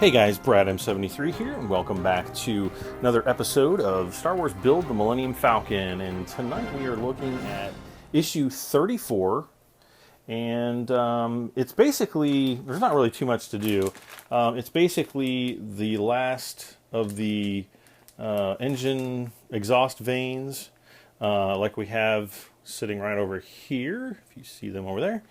Hey guys, Brad M73 here, and welcome back to another episode of Star Wars Build the Millennium Falcon. And tonight we are looking at issue 34, and it's basically, there's not really too much to do. It's basically the last of the engine exhaust vanes, like we have sitting right over here, if you see them over there.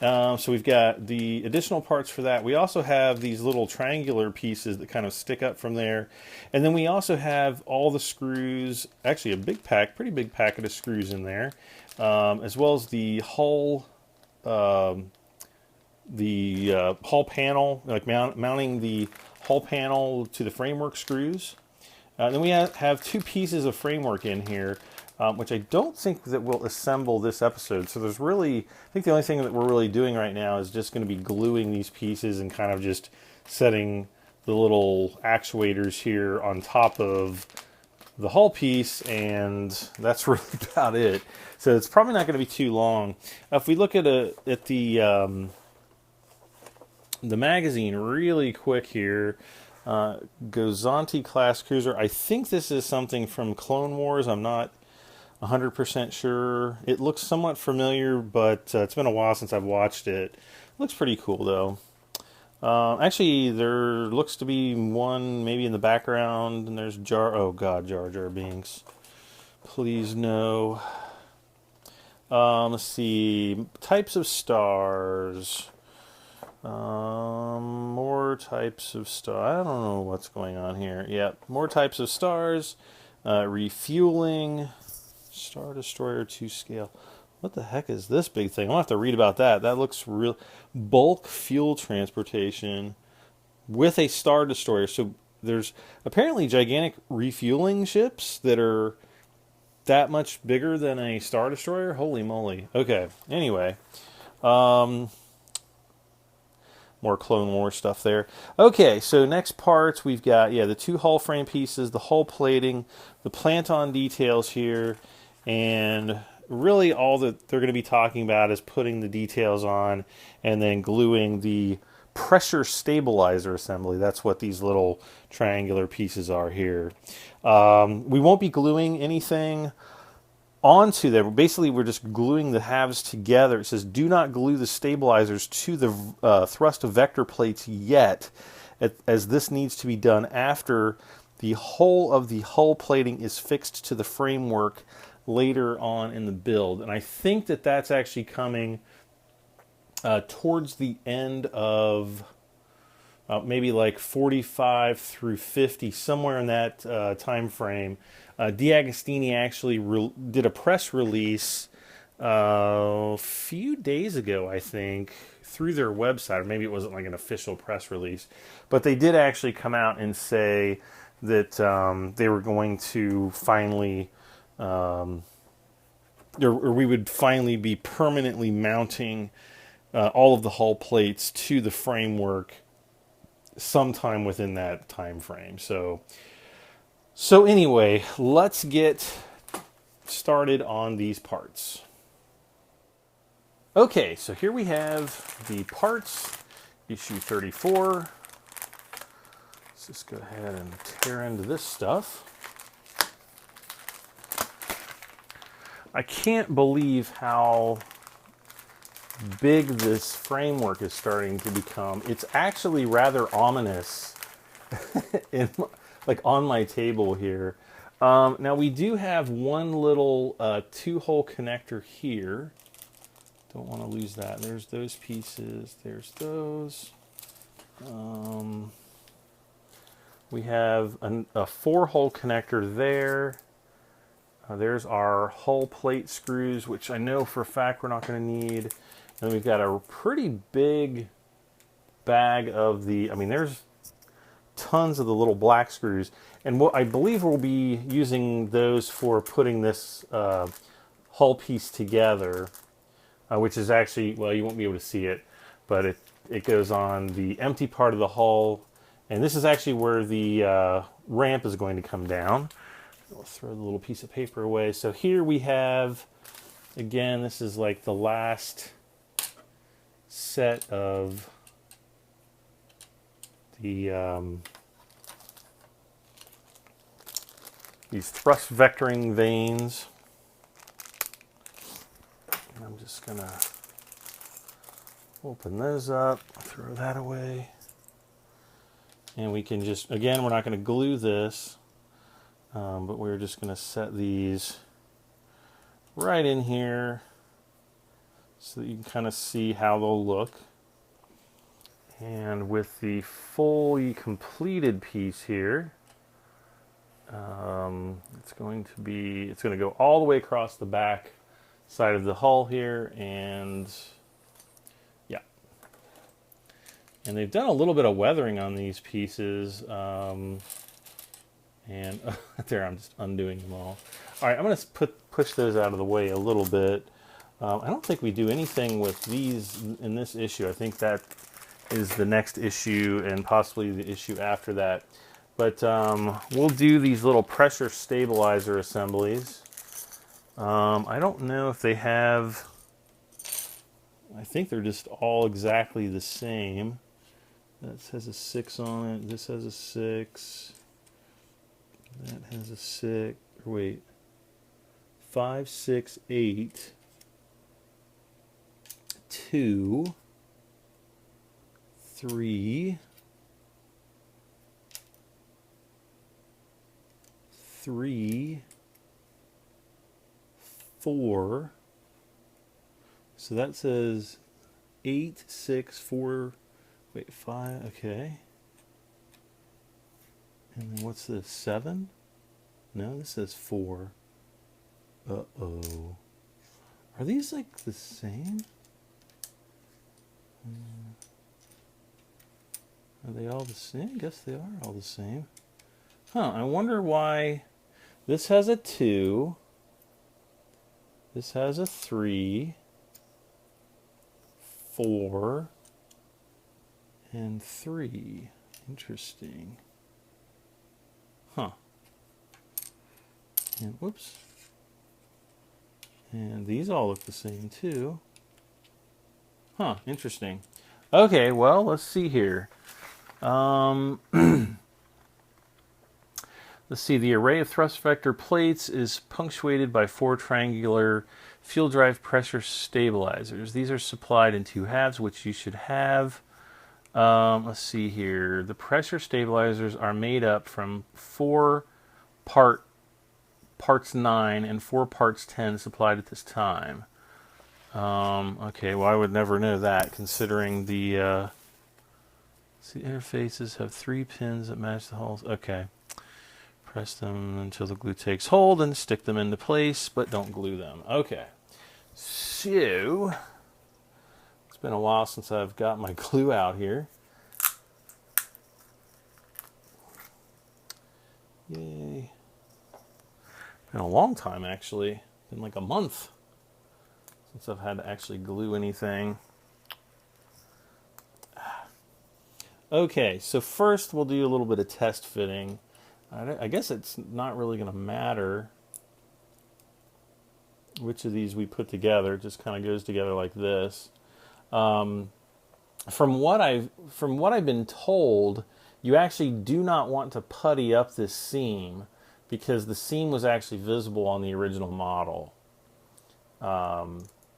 So we've got the additional parts for that. We also have these little triangular pieces that kind of stick up from there. And then we also have all the screws, actually a big pack, pretty big packet of screws in there, as well as the hull, hull panel, like mounting the hull panel to the framework screws. Then we have two pieces of framework in here, which I don't think that will assemble this episode. So there's really, I think the only thing that we're really doing right now is just going to be gluing these pieces and kind of just setting the little actuators here on top of the hull piece, and that's really about it. So it's probably not going to be too long. If we look at the magazine really quick here, Gozanti class cruiser. I think this is something from Clone Wars. I'm not 100% sure. It looks somewhat familiar, but it's been a while since I've watched it. Looks pretty cool though. Actually, there looks to be one maybe in the background, and there's Jar Jar Binks. Please no. Let's see. Types of stars. More types of stars. I don't know what's going on here. Yeah, more types of stars. Refueling. Star Destroyer to scale. What the heck is this big thing? I'll have to read about that. That looks real. Bulk fuel transportation with a Star Destroyer. So there's apparently gigantic refueling ships that are that much bigger than a Star Destroyer. Holy moly. Okay. Anyway. More Clone Wars stuff there. Okay, so next parts we've got, the two hull frame pieces, the hull plating, the plant-on details here, and really all that they're going to be talking about is putting the details on and then gluing the pressure stabilizer assembly. That's what these little triangular pieces are here. We won't be gluing anything onto them. Basically, we're just gluing the halves together. It says, do not glue the stabilizers to the thrust vector plates yet, as this needs to be done after the whole of the hull plating is fixed to the framework later on in the build. And I think that that's actually coming towards the end of maybe like 45 through 50, somewhere in that time frame. DeAgostini actually did a press release a few days ago, I think, through their website, or maybe it wasn't like an official press release, but they did actually come out and say that they were going to finally, or we would finally be permanently mounting all of the hull plates to the framework sometime within that time frame. So anyway, let's get started on these parts. Okay, so here we have the parts, issue 34. Let's just go ahead and tear into this stuff. I can't believe how big this framework is starting to become. It's actually rather ominous like on my table here. Now we do have one little two-hole connector here. Don't want to lose that. There's those pieces. There's those. We have a four-hole connector there. There's our hull plate screws, which I know for a fact we're not going to need. And then we've got a pretty big bag of there's tons of the little black screws, and what I believe we'll be using those for putting this hull piece together, which is actually, well, you won't be able to see it, but it goes on the empty part of the hull, and this is actually where the ramp is going to come down. We'll throw the little piece of paper away. So here we have, again, this is like the last set of the these thrust vectoring vanes. And I'm just gonna open those up, throw that away. And we can just, again, we're not going to glue this, but we're just going to set these right in here so that you can kind of see how they'll look. And with the fully completed piece here, it's going to go all the way across the back side of the hull here, and yeah. And they've done a little bit of weathering on these pieces, and there, I'm just undoing them all. All right, I'm going to push those out of the way a little bit. I don't think we do anything with these in this issue. I think that is the next issue and possibly the issue after that. But we'll do these little pressure stabilizer assemblies. I don't know if they have... I think they're just all exactly the same. That has a 6 on it. This has a 6. That has a 6. Wait. 5, 6, 8. 2. 3. 3. 4. So that says 8, 6, 4, wait, 5, okay. And then what's this, 7? No, this says 4. Uh-oh. Are these like the same? Are they all the same? I guess they are all the same. Huh, I wonder why this has a 2. This has a 3. 4 and 3. Interesting. Huh. And whoops. And these all look the same too. Huh, interesting. Okay, well, let's see here. Let's see, the array of thrust vector plates is punctuated by 4 triangular fuel drive pressure stabilizers. These are supplied in 2 halves, which you should have. Let's see here. The pressure stabilizers are made up from 4 parts 9 and 4 parts 10 supplied at this time. Okay, well, I would never know that, considering the interfaces have 3 pins that match the hulls. Okay. Press them until the glue takes hold and stick them into place, but don't glue them. Okay. So, it's been a while since I've got my glue out here. Yay. Been a long time, actually. Been like a month since I've had to actually glue anything. Okay, so first we'll do a little bit of test fitting. I guess it's not really going to matter which of these we put together. It just kind of goes together like this. From what I've been told, you actually do not want to putty up this seam because the seam was actually visible on the original model.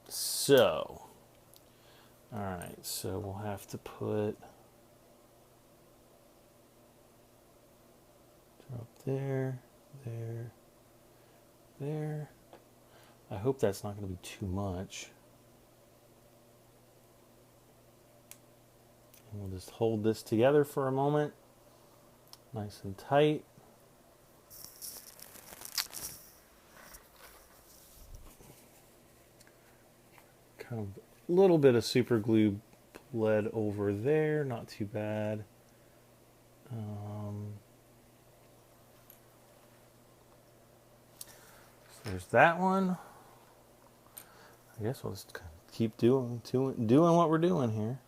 So, all right, so we'll have to put drop there, there, there. I hope that's not going to be too much. And we'll just hold this together for a moment, nice and tight. Kind of a little bit of super glue bled over there, not too bad. So there's that one. I guess we'll just keep doing what we're doing here.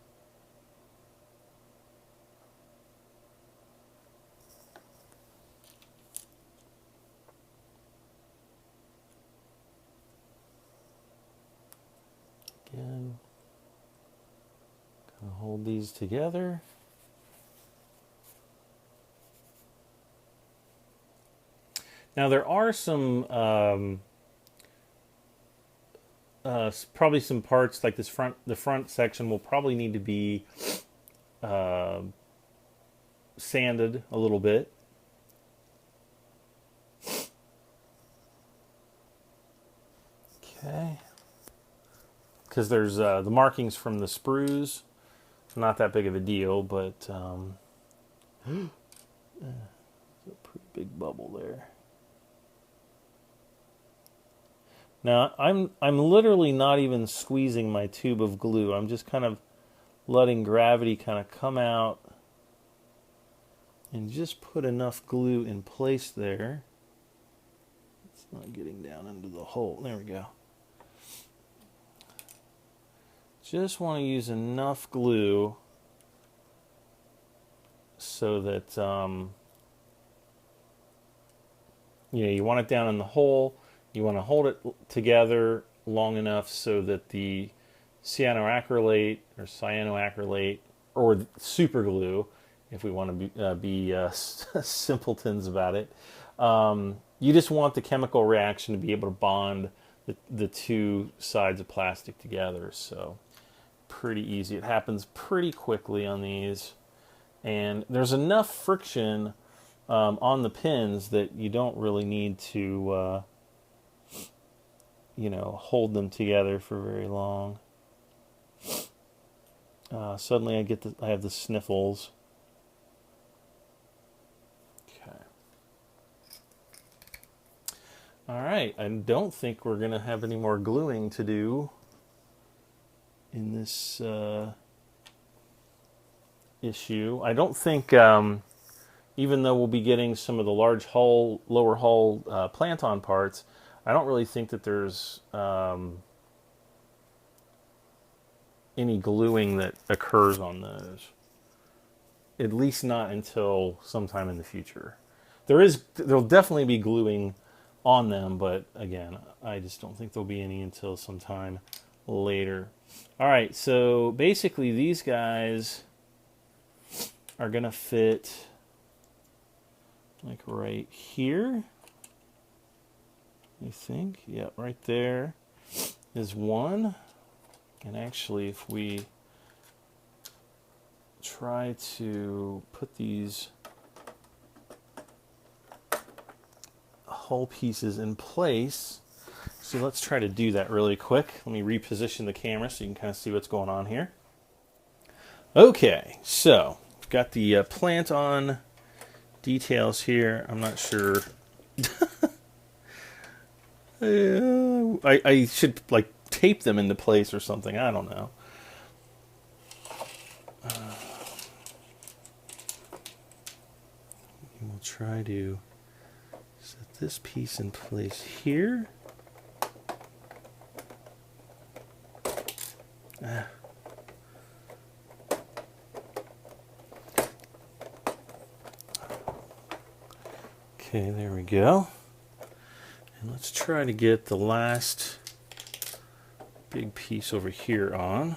Again, gonna hold these together. Now there are some probably some parts like the front section will probably need to be uh, sanded a little bit. Okay. Because there's the markings from the sprues. Not that big of a deal, but a pretty big bubble there. Now I'm literally not even squeezing my tube of glue. I'm just kind of letting gravity kind of come out and just put enough glue in place there. It's not getting down into the hole. There we go. Just want to use enough glue so that you want it down in the hole. You want to hold it together long enough so that the cyanoacrylate or super glue, if we want to be simpletons about it, you just want the chemical reaction to be able to bond the two sides of plastic together. So pretty easy. It happens pretty quickly on these. And there's enough friction on the pins that you don't really need to hold them together for very long. Suddenly I have the sniffles. Okay. All right, I don't think we're going to have any more gluing to do in this issue. I don't think, even though we'll be getting some of the large hull, lower hull plant-on parts, I don't really think that there's any gluing that occurs on those. At least not until sometime in the future. There'll definitely be gluing on them, but again, I just don't think there'll be any until sometime later. All right, so basically these guys are gonna fit like right here. I think, yeah, right there is one. And actually, if we try to put these hull pieces in place, so let's try to do that really quick. Let me reposition the camera so you can kind of see what's going on here. Okay, so we've got the plant-on details here. I'm not sure. I should like tape them into place or something. I don't know. We'll try to set this piece in place here. Okay, there we go. And let's try to get the last big piece over here on.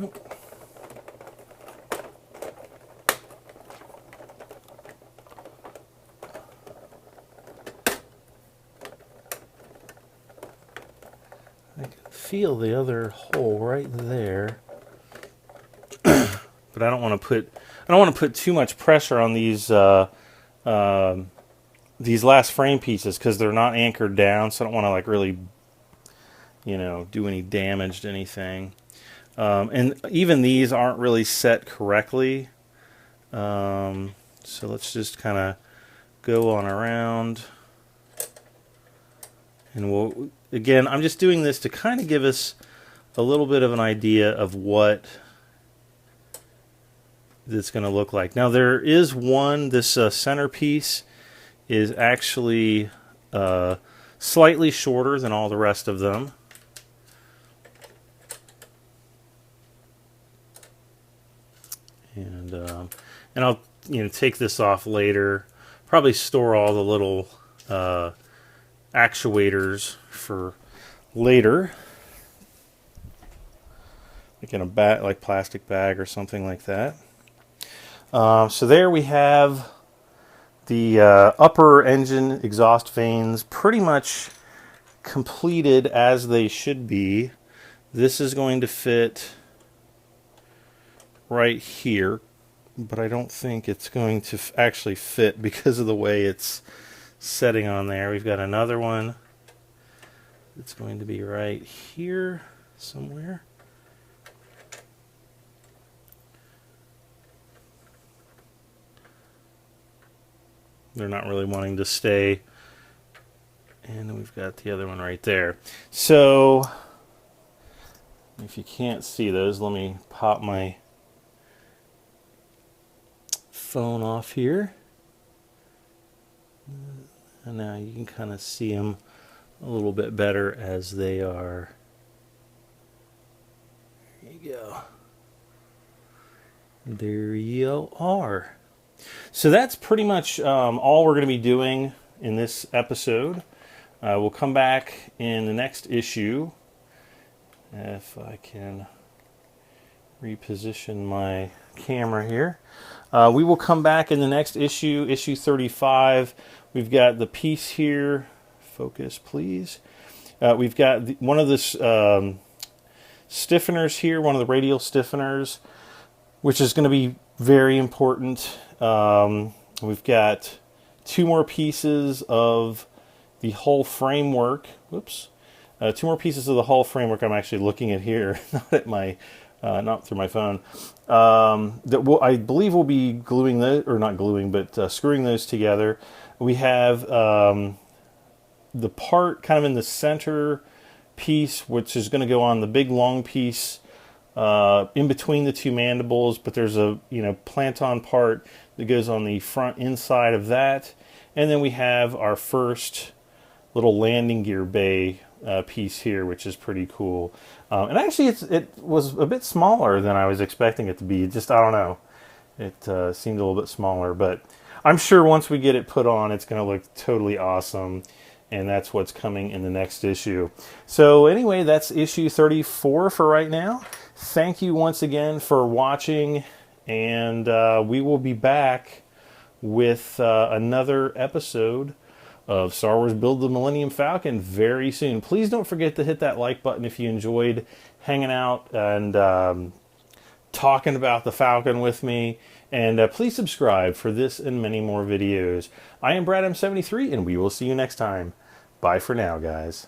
Nope. I can feel the other hole right there, but I don't want to put too much pressure on these last frame pieces because they're not anchored down, so I don't want to like really, do any damage to anything. And even these aren't really set correctly, so let's just kind of go on around, and again, I'm just doing this to kind of give us a little bit of an idea of what it's going to look like. Now there is this centerpiece is actually slightly shorter than all the rest of them. And I'll take this off later. Probably store all the little actuators for later, like in a bag, like plastic bag or something like that. So there we have the upper engine exhaust vanes pretty much completed as they should be. This is going to fit right here, but I don't think it's going to actually fit because of the way it's setting on there. We've got another one that's going to be right here somewhere. They're not really wanting to stay. And then we've got the other one right there. So if you can't see those, let me pop my phone off here. And now you can kind of see them a little bit better as they are. There you go. There you are. So that's pretty much all we're going to be doing in this episode. We'll come back in the next issue. If I can reposition my camera here. We will come back in the next issue, issue 35. We've got the piece here. Focus, please. We've got one of the stiffeners here, one of the radial stiffeners, which is going to be very important. We've got 2 more pieces of the hull framework. Whoops. 2 more pieces of the hull framework I'm actually looking at here, not at my, not through my phone. That I believe we'll be gluing those, or not gluing, but screwing those together. We have the part kind of in the center piece, which is going to go on the big long piece in between the 2 mandibles, but there's a plant-on part that goes on the front inside of that, and then we have our first little landing gear bay piece here, which is pretty cool. And actually, it was a bit smaller than I was expecting it to be. Just, I don't know, it seemed a little bit smaller, but I'm sure once we get it put on, it's going to look totally awesome. And that's what's coming in the next issue. So anyway, that's issue 34 for right now. Thank you once again for watching, and we will be back with another episode of Star Wars Build the Millennium Falcon very soon. Please don't forget to hit that like button if you enjoyed hanging out and talking about the Falcon with me. And please subscribe for this and many more videos. I am Brad M73, and we will see you next time. Bye for now, guys.